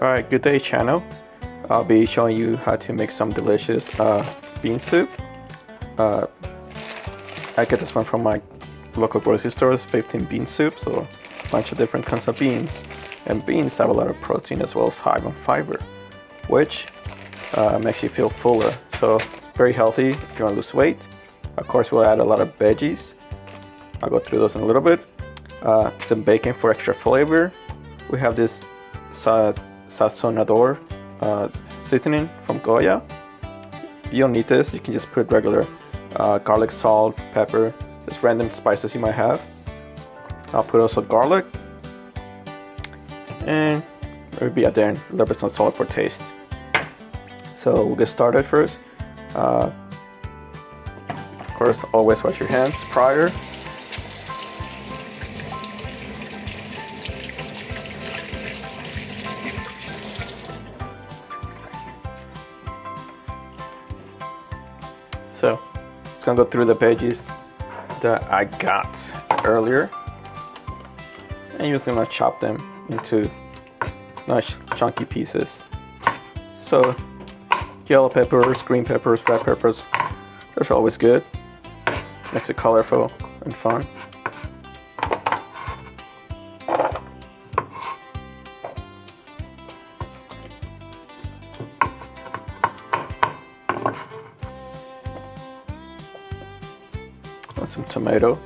Alright, good day channel. I'll be showing you how to make some delicious bean soup. I get this one from my local grocery stores, 15 bean soup, so a bunch of different kinds of beans. And beans have a lot of protein as well as high on fiber, which makes you feel fuller. So it's very healthy if you want to lose weight. Of course, we'll add a lot of veggies. I'll go through those in a little bit. Some bacon for extra flavor. We have this sazonador seasoning from Goya. You don't need this, you can just put regular garlic, salt, pepper, just random spices you might have. I'll put also garlic, and maybe at the end a little bit of salt for taste. So we'll get started first. Of course, always wash your hands prior. So, just gonna go through the veggies that I got earlier, and you're just gonna chop them into nice chunky pieces. So, yellow peppers, green peppers, red peppers, those are always good. Makes it colorful and fun. Some tomato.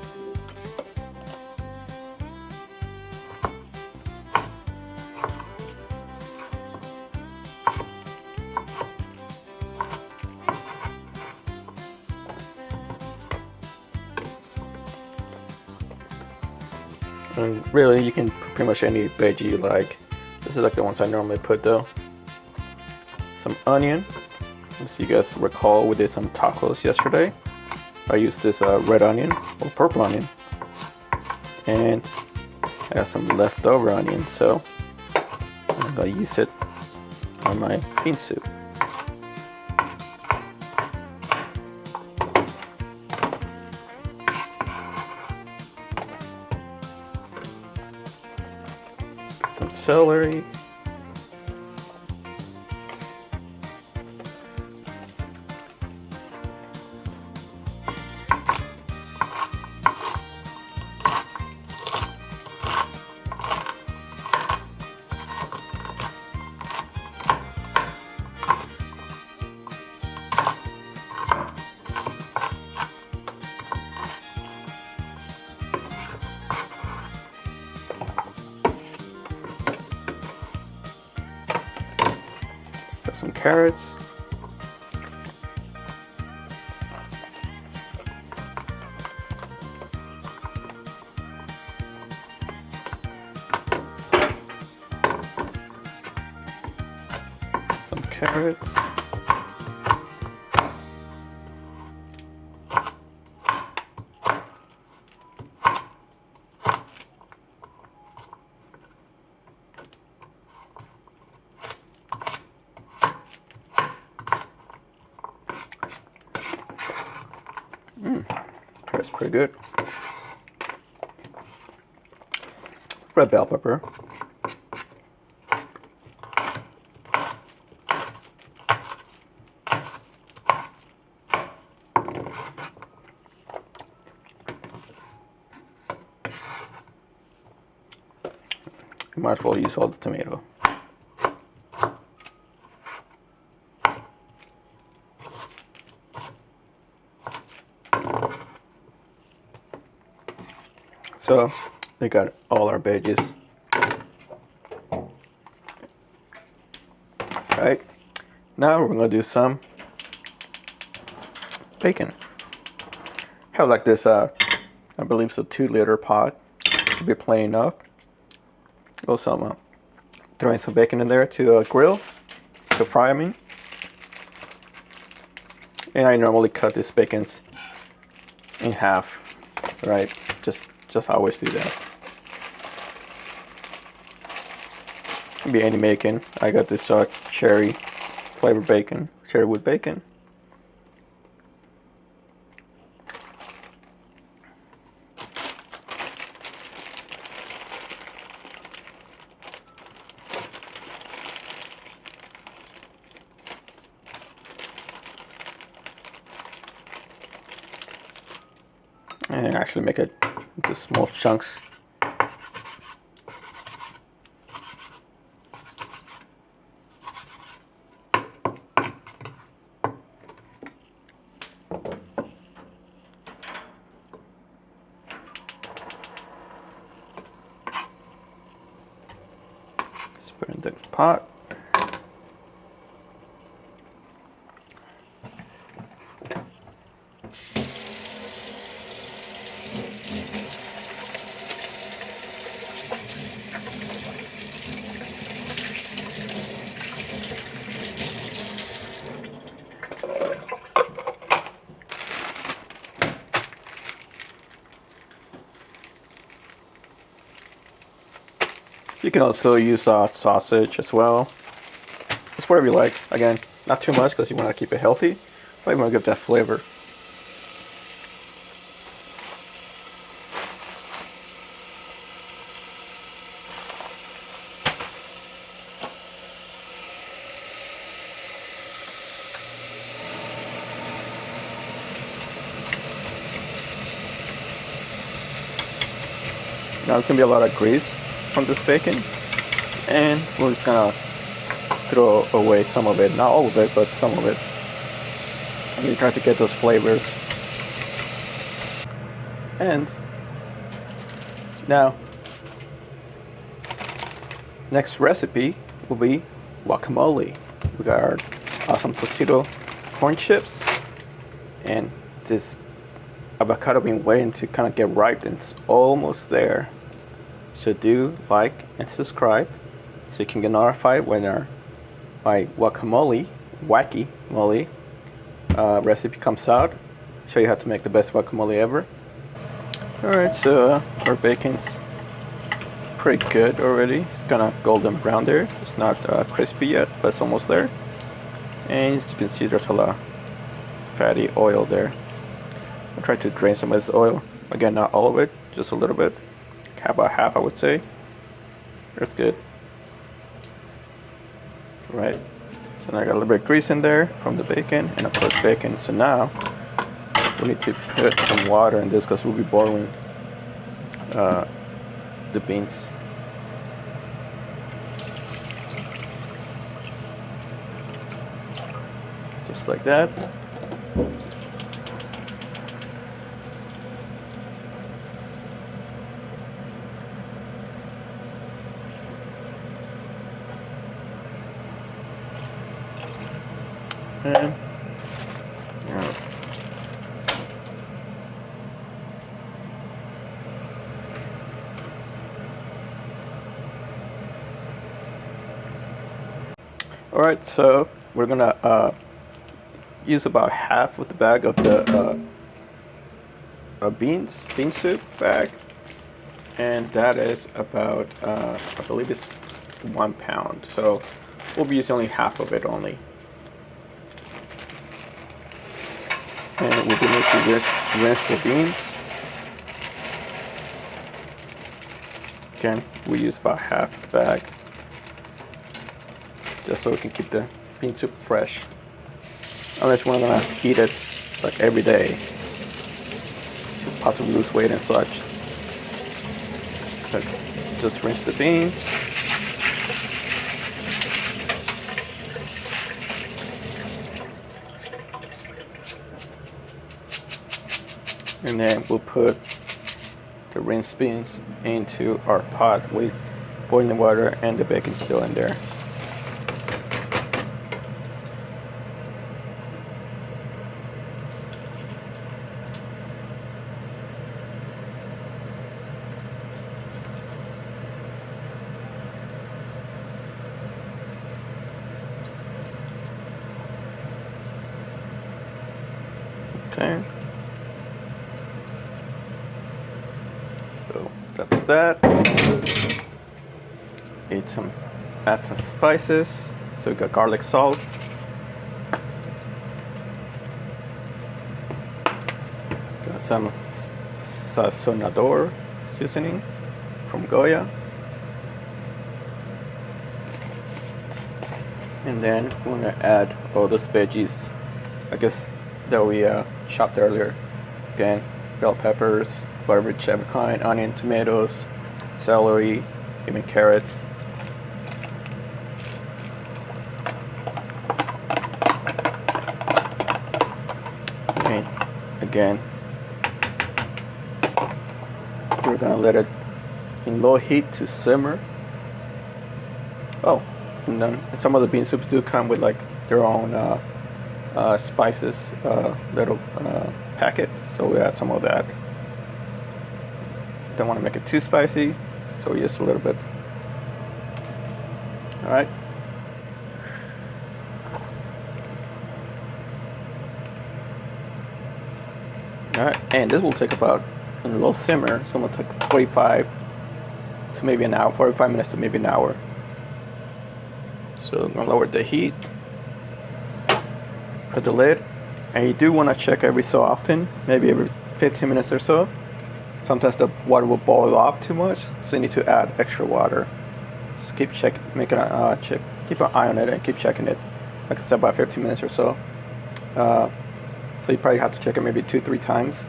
And really, you can put pretty much any veggie you like. This is like the ones I normally put though. Some onion. As you guys recall, we did some tacos yesterday. I used this red onion or purple onion, and I got some leftover onion, so I'm gonna use it on my bean soup. Some celery. Some carrots. Some carrots. That's pretty good. Red bell pepper. You might as well use all the tomato. So we got all our veggies. Right, now we're gonna do some bacon. I have like this, I believe it's a 2-liter pot. Should be plenty enough. Also, throwing some bacon in there to grill, to fry, I mean. And I normally cut these bacons in half, right? Just always do that. Could be any bacon. I got this cherry flavored bacon, cherry wood bacon. and actually make it into small chunks. Just put it in the pot. You can also use sausage as well. It's whatever you like. Again, not too much because you want to keep it healthy, but you want to give that flavor. Now it's going to be a lot of grease from this bacon, and we're just gonna throw away some of it, not all of it, but some of it. And you try to get those flavors. And now, next recipe will be guacamole. We got our awesome Tostito corn chips, and this avocado been waiting to kind of get ripe, and it's almost there. So do like and subscribe so you can get notified when my guacamole, wacky molly recipe comes out. Show you how to make the best guacamole ever. Alright, so our bacon's pretty good already. It's kind of golden brown there. It's not crispy yet, but it's almost there. And as you can see, there's a lot of fatty oil there. I'll try to drain some of this oil. Again, not all of it, just a little bit. About half, I would say. That's good. Right. So now I got a little bit of grease in there from the bacon, and of course bacon. So now we need to put some water in this because we'll be boiling the beans. Just like that. And alright, so we're gonna use about half of the bag of the bean soup bag, and that is about I believe it's 1 pound. So we'll be using only half of it only. And we do need to rinse the beans. Again, we use about half the bag, just so we can keep the bean soup fresh. Unless we're gonna heat it like every day, to possibly lose weight and such. But just rinse the beans. And then we'll put the rinsed beans into our pot with boiling water and the bacon still in there. Okay. So that's that. Add some spices. So we got garlic salt. Got some sazonador seasoning from Goya. And then we're gonna add all those veggies, I guess, that we chopped earlier. Again, bell peppers, whichever kind, onion, tomatoes, celery, even carrots. And again, we're gonna let it in low heat to simmer. Oh, and then some of the bean soups do come with like their own spices, little packet, so we add some of that. Don't want to make it too spicy, so just a little bit. All right. All right, and this will take about, in a low simmer, it's going to take 45 to maybe an hour, 45 minutes to maybe an hour. So I'm going to lower the heat, put the lid, and you do want to check every so often, maybe every 15 minutes or so. Sometimes the water will boil off too much, so you need to add extra water. Just keep checking, keep an eye on it, and keep checking it. Like I said, about 15 minutes or so. So you probably have to check it maybe 2-3 times.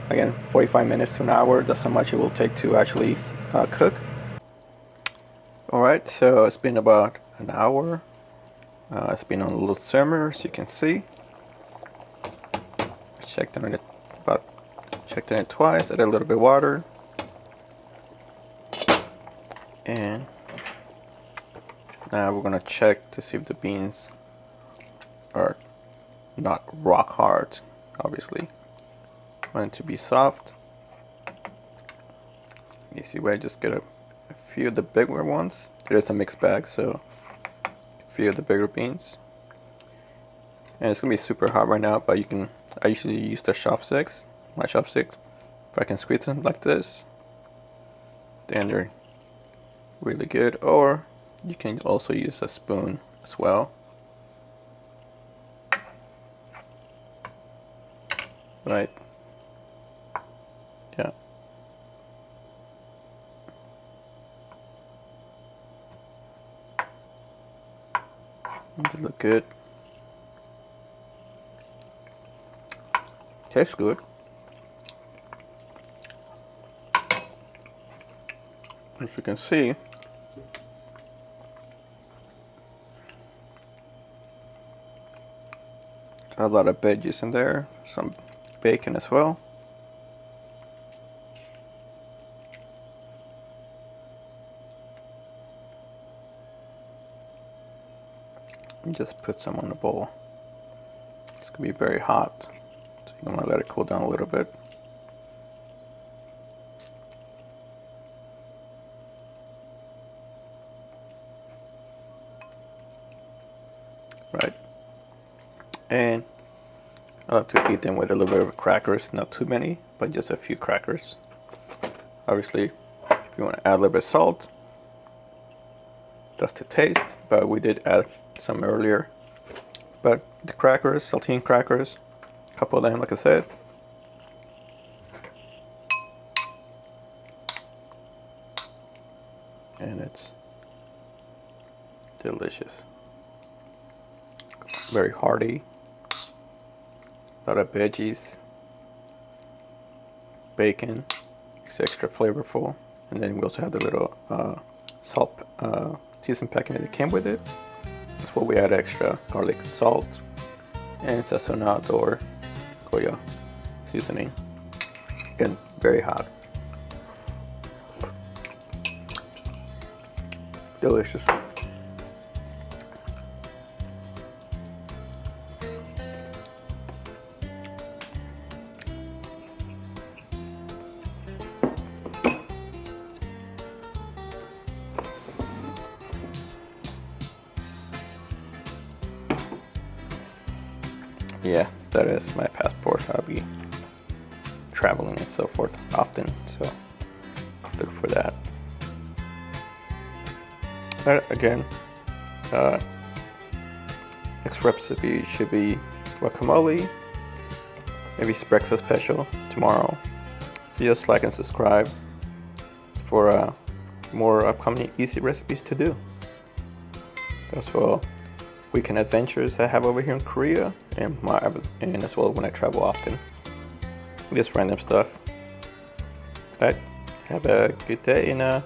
Again, 45 minutes to an hour. That's how much it will take to actually cook. All right, so it's been about an hour. It's been on a little simmer, as you can see. Checked on it twice. Added a little bit of water, and now we're gonna check to see if the beans are not rock hard. Obviously, want it to be soft. You see where I just get a few of the bigger ones. It is a mixed bag, so a few of the bigger beans. And it's gonna be super hot right now, but I usually use the chopsticks, my chopsticks. If I can squeeze them like this, then they're really good. Or you can also use a spoon as well. Right? Yeah. They look good. Tastes good. As you can see, a lot of veggies in there, some bacon as well. And just put some on the bowl. It's gonna be very hot, so you're gonna let it cool down a little bit. Right, and I like to eat them with a little bit of crackers, not too many, but just a few crackers. Obviously, if you want to add a little bit of salt, that's to taste, but we did add some earlier. But the crackers, saltine crackers, a couple of them, like I said. And it's delicious. Very hearty. A lot of veggies. Bacon. It's extra flavorful. And then we also have the little salt season packet that came with it. That's what we add extra garlic and salt. And sazonado or Goya seasoning. Again, very hot. Delicious. Yeah, that is my passport. I'll be traveling and so forth often, so look for that. But again, next recipe should be guacamole. Maybe it's breakfast special tomorrow. So just like and subscribe for more upcoming easy recipes to do. That's for weekend adventures I have over here in Korea, and as well when I travel often. Just random stuff. Alright, have a good day and